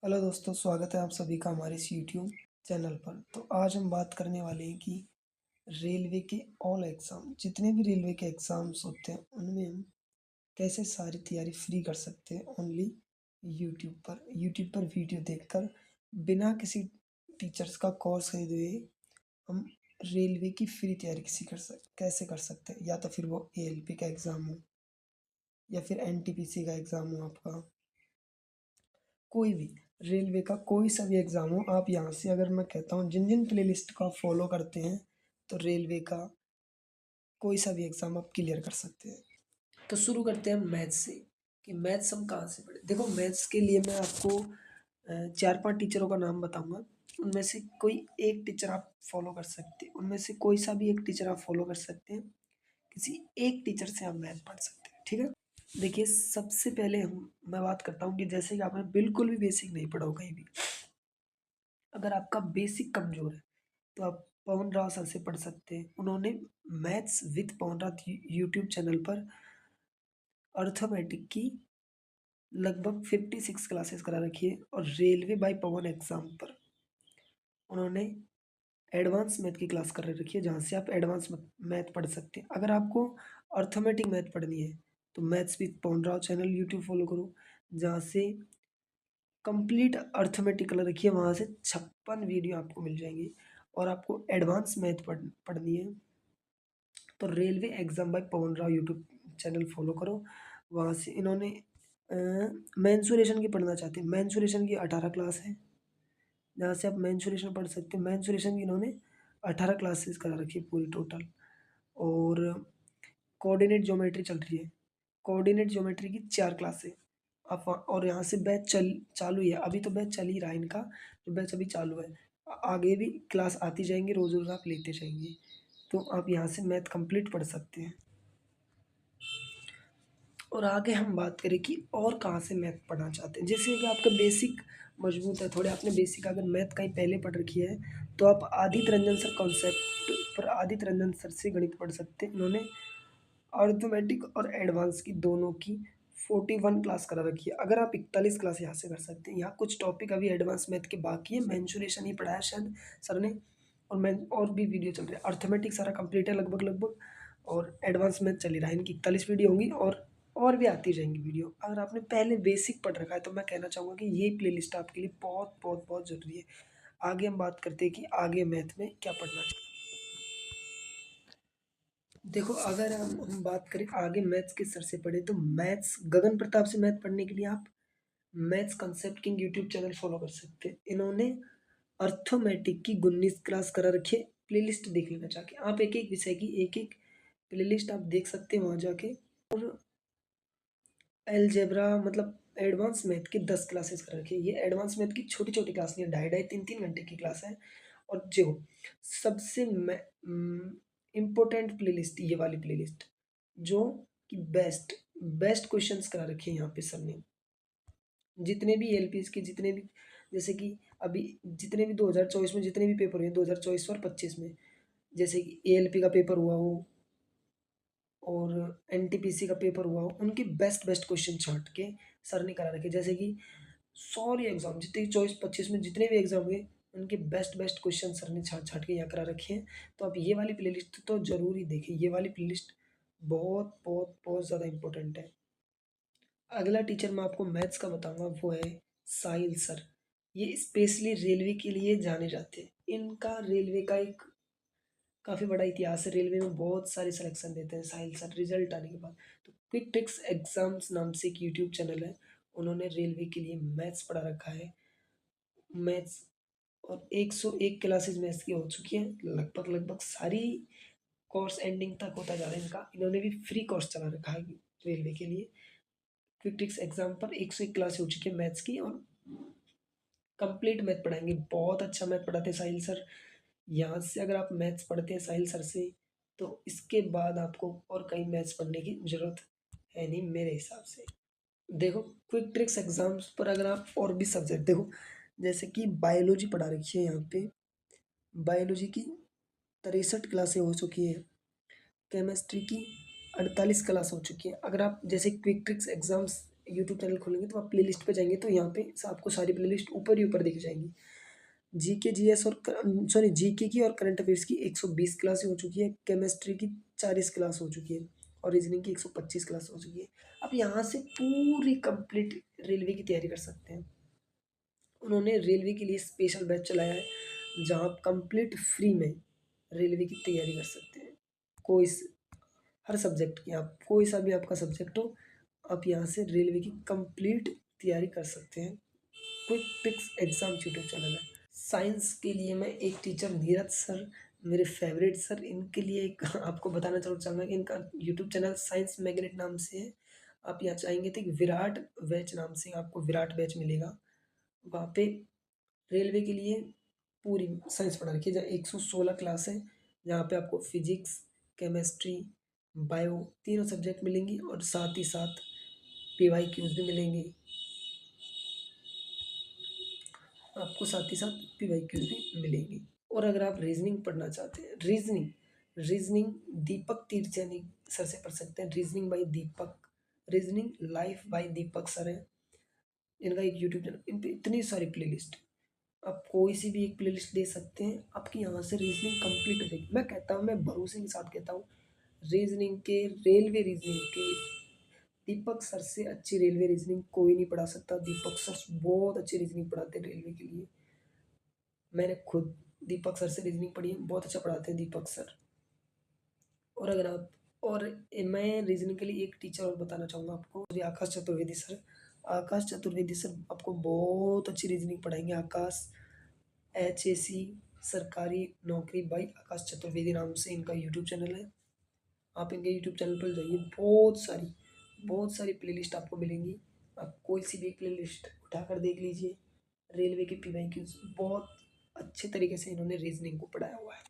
Hello दोस्तों, स्वागत है आप सभी का हमारे इस यूट्यूब चैनल पर। तो आज हम बात करने वाले हैं कि रेलवे के ऑल एग्ज़ाम, जितने भी रेलवे के एग्ज़ाम्स होते हैं उनमें हम कैसे सारी तैयारी फ्री कर सकते हैं ओनली यूट्यूब पर वीडियो देखकर, बिना किसी टीचर्स का कोर्स खरीदे हुए हम रेलवे की फ्री तैयारी कैसे कर सकते हैं। या तो फिर वो एएलपी का एग्ज़ाम हो या फिर एनटीपीसी का एग्ज़ाम हो, आपका कोई भी रेलवे का कोई सा भी एग्ज़ाम हो, आप यहाँ से अगर मैं कहता हूँ जिन जिन प्लेलिस्ट को आप फॉलो करते हैं तो रेलवे का कोई सा भी एग्ज़ाम आप क्लियर कर सकते हैं। तो शुरू करते हैं मैथ्स से कि मैथ्स हम कहाँ से पढ़े। देखो, मैथ्स के लिए मैं आपको 4-5 टीचरों का नाम बताऊंगा। उनमें से कोई एक टीचर आप फॉलो कर सकते हैं, उनमें से कोई सा भी एक टीचर आप फॉलो कर सकते हैं। किसी एक टीचर से आप मैथ पढ़ सकते हैं, ठीक है। देखिए, सबसे पहले हम मैं बात करता हूँ कि जैसे कि आपने बिल्कुल भी बेसिक नहीं पढ़ा हो कहीं भी, अगर आपका बेसिक कमज़ोर है तो आप पवन राव सर से पढ़ सकते हैं। उन्होंने maths with Pawan Rao YouTube channel पर अर्थमेटिक की लगभग 56 क्लासेस करा रखी है। और रेलवे बाय पवन एग्ज़ाम पर उन्होंने एडवांस मैथ की क्लास कर रखी है, जहाँ से आप एडवांस मैथ पढ़ सकते हैं। अगर आपको अर्थमेटिक मैथ पढ़नी है तो maths with Pawan Rao channel YouTube follow करो, जहाँ से कंप्लीट अर्थमेटिक कलर रखिए, वहाँ से 56 वीडियो आपको मिल जाएंगी। और आपको एडवांस मैथ पढ़नी है तो रेलवे एग्ज़ाम बाय पवन राव यूट्यूब चैनल फॉलो करो। वहाँ से इन्होंने मेंसुरेशन की पढ़ना चाहते हैं, मेंसुरेशन की 18 क्लास है, जहाँ से आप मेंसुरेशन पढ़ सकते हैं। मेंसुरेशन की इन्होंने 18 क्लासेस करा रखी है पूरी टोटल। और कोऑर्डिनेट ज्योमेट्री चल रही है, कोऑर्डिनेट ज्योमेट्री की 4 क्लासें आप और यहाँ से बैच चालू ही है, अभी तो बैच चल ही रहा है इनका, जो बैच अभी चालू है। आगे भी क्लास आती जाएंगी, रोज़ रोज़ आप लेते जाएंगे, तो आप यहाँ से मैथ कंप्लीट पढ़ सकते हैं। और आगे हम बात करें कि और कहाँ से मैथ पढ़ना चाहते हैं। जैसे कि आपका बेसिक मजबूत है थोड़े, आपने बेसिक अगर मैथ कहीं पहले पढ़ रखी है तो आप आदित्य रंजन सर कॉन्सेप्ट पर आदित्य रंजन सर से गणित पढ़ सकते हैं। इन्होंने अर्थमेटिक और एडवांस की दोनों की 41 क्लास करा रखी है। अगर आप 41 क्लास यहाँ से कर सकते हैं। यहाँ कुछ टॉपिक अभी एडवांस मैथ के बाकी है, मेंसुरेशन ही पढ़ाया शायद सर ने, और मैं और भी वीडियो चल रहे हैं। अर्थमेटिक सारा कंप्लीट है लगभग लगभग, और एडवांस मैथ चल ही रहा है। इनकी 41 वीडियो होंगी और भी आती जाएंगी वीडियो। अगर आपने पहले बेसिक पढ़ रखा है तो मैं कहना चाहूँगा कि ये प्लेलिस्ट आपके लिए बहुत बहुत बहुत ज़रूरी है। आगे हम बात करते हैं कि आगे मैथ में क्या पढ़ना चाहिए। देखो, अगर हम बात करें आगे मैथ्स किस सर से पढ़े, तो मैथ्स गगन प्रताप से मैथ पढ़ने के लिए आप maths concept king YouTube channel follow कर सकते हैं। इन्होंने अर्थमेटिक की 19 क्लास करा रखी है। प्लेलिस्ट देख लेना चाह के आप, एक एक विषय की एक एक प्लेलिस्ट आप देख सकते हैं वहाँ जाके। और अलजेब्रा मतलब एडवांस मैथ की 10 क्लासेस कर रखी है। ये एडवांस मैथ की छोटी छोटी क्लास नहीं है, 2.5-2.5 3-3 घंटे की क्लास है। और जो सबसे इम्पोर्टेंट प्लेलिस्ट, ये वाली प्लेलिस्ट जो कि बेस्ट बेस्ट क्वेश्चंस करा रखे हैं यहाँ पे सर ने। जितने भी एलपीएस के जितने भी, जैसे कि अभी जितने भी 2024 में जितने भी पेपर हुए 2024 और 25 में, जैसे कि एएलपी का पेपर हुआ हो और एनटीपीसी का पेपर हुआ हो, उनके बेस्ट बेस्ट क्वेश्चन छांट के सर ने करा रखे। जैसे कि सारे एग्जाम जितने 24-25 में जितने भी एग्जाम हुए, उनके बेस्ट बेस्ट क्वेश्चन सर ने छाट छाट के यहाँ करा रखे हैं। तो आप ये वाली प्लेलिस्ट तो जरूर ही देखें, ये वाली प्लेलिस्ट बहुत बहुत बहुत ज़्यादा इंपॉर्टेंट है। अगला टीचर मैं आपको मैथ्स का बताऊंगा, वो है साहिल सर। ये स्पेशली रेलवे के लिए जाने जाते हैं। इनका रेलवे का एक काफ़ी बड़ा इतिहास है, रेलवे में बहुत सारे सिलेक्शन देते हैं साहिल सर रिजल्ट आने के बाद। तो क्विक ट्रिक्स एग्जाम्स नाम से एक यूट्यूब चैनल है, उन्होंने रेलवे के लिए मैथ्स पढ़ा रखा है। मैथ्स और 101 क्लासेस मैथ्स की हो चुकी हैं, लगभग लगभग सारी कोर्स एंडिंग तक होता जा रहा है इनका। इन्होंने भी फ्री कोर्स चला रखा है रेलवे के लिए। क्विक ट्रिक्स एग्जाम पर 101 क्लास हो चुकी है मैथ्स की, और कंप्लीट मैथ पढ़ाएंगे। बहुत अच्छा मैथ पढ़ाते हैं साहिल सर। यहाँ से अगर आप मैथ्स पढ़ते हैं साहिल सर से, तो इसके बाद आपको और कहीं मैथ्स पढ़ने की ज़रूरत है नहीं मेरे हिसाब से। देखो, क्विक ट्रिक्स एग्जाम्स पर अगर आप और भी सब्जेक्ट देखो, जैसे कि बायोलॉजी पढ़ा रखी है यहाँ पे, बायोलॉजी की 63 क्लासें हो चुकी है, केमिस्ट्री की 48 क्लास हो चुकी है। अगर आप जैसे quick tricks exams YouTube channel खोलेंगे तो आप प्लेलिस्ट पे जाएंगे तो यहाँ पे आपको सारी प्लेलिस्ट ऊपर ही ऊपर दिख जाएंगी। जीके जीएस और सॉरी जीके की और करंट अफेयर्स की 120 क्लास हो चुकी है, केमिस्ट्री की 40 क्लास हो चुकी है और रीजनिंग की 125 क्लास हो चुकी है। आप यहाँ से पूरी कंप्लीट रेलवे की तैयारी कर सकते हैं। उन्होंने रेलवे के लिए स्पेशल बैच चलाया है जहाँ आप कंप्लीट फ्री में रेलवे की तैयारी कर सकते हैं। कोई हर सब्जेक्ट की, आप कोई सा भी आपका सब्जेक्ट हो, आप यहाँ से रेलवे की कंप्लीट तैयारी कर सकते हैं। Quick picks exam YouTube channel है। साइंस के लिए मैं एक टीचर नीरज सर, मेरे फेवरेट सर, इनके लिए एक आपको बताना जरूर चाहूँगा कि इनका यूट्यूब चैनल साइंस मैग्नेट नाम से है। आप यहाँ चाहेंगे तो एक विराट बैच नाम से आपको विराट बैच मिलेगा। वहाँ पे रेलवे के लिए पूरी साइंस पढ़ा रखी है, जहाँ 116 क्लास है, जहाँ पे आपको फिजिक्स, केमिस्ट्री, बायो तीनों सब्जेक्ट मिलेंगी और साथ ही साथ पीवाईक्यूज भी मिलेंगे। आपको साथ ही साथ पीवाईक्यूज भी मिलेंगी। और अगर आप रीजनिंग पढ़ना चाहते हैं, रीजनिंग रीजनिंग दीपक तीर्थयानी सर से पढ़ सकते हैं। Reasoning by Deepak, reasoning life by Deepak sir है। इनका एक यूट्यूब चैनल, इन पे इतनी सारी प्लेलिस्ट, आप कोई सी भी एक प्लेलिस्ट दे सकते हैं, आपकी यहाँ से रीजनिंग कंप्लीट हो जाएगी। मैं कहता हूँ, मैं भरोसे के साथ कहता हूँ, रीजनिंग के, रेलवे रीजनिंग के दीपक सर से अच्छी रेलवे रीजनिंग कोई नहीं पढ़ा सकता। दीपक सर बहुत अच्छी रीजनिंग पढ़ाते हैं रेलवे के लिए। मैंने खुद दीपक सर से रीजनिंग पढ़ी है, बहुत अच्छा पढ़ाते हैं दीपक सर। और अगर आप और मैं रीजनिंग के लिए एक टीचर और बताना चाहूँगा आपको, श्री आकाश चतुर्वेदी सर। आकाश चतुर्वेदी सर आपको बहुत अच्छी रीजनिंग पढ़ाएंगे। आकाश HAC सरकारी नौकरी बाई आकाश चतुर्वेदी नाम से इनका यूट्यूब चैनल है। आप इनके यूट्यूब चैनल पर जाइए, बहुत सारी प्लेलिस्ट आपको मिलेंगी। आप कोई सी भी प्लेलिस्ट उठाकर देख लीजिए। रेलवे के PYQs बहुत अच्छे तरीके से इन्होंने रीजनिंग को पढ़ाया हुआ है।